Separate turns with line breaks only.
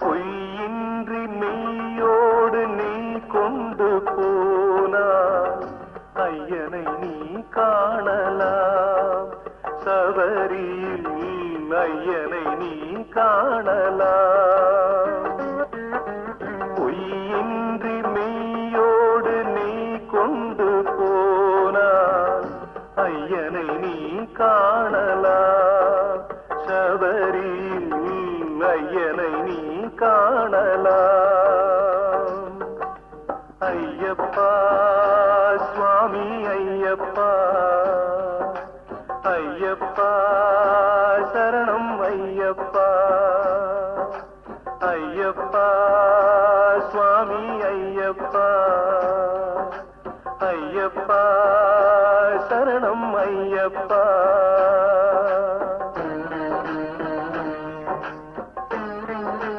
பொய்யின்றி மெய்யோடு நீ கொண்டு போனாய் ஐயனை நீ காணலாம் சபரியில் ஐயனை நீ காணலாம் பொய்யின்றி மெய்யோடு நீ கொண்டு போனாய் ஐயனை நீ காணலாம் சபரியில் ஐயனை நீ காணலாம் ஐயப்பா சுவாமி ஐயப்பா ஐயப்பா சரணம் ஐயப்பா ஐயப்பா சுவாமி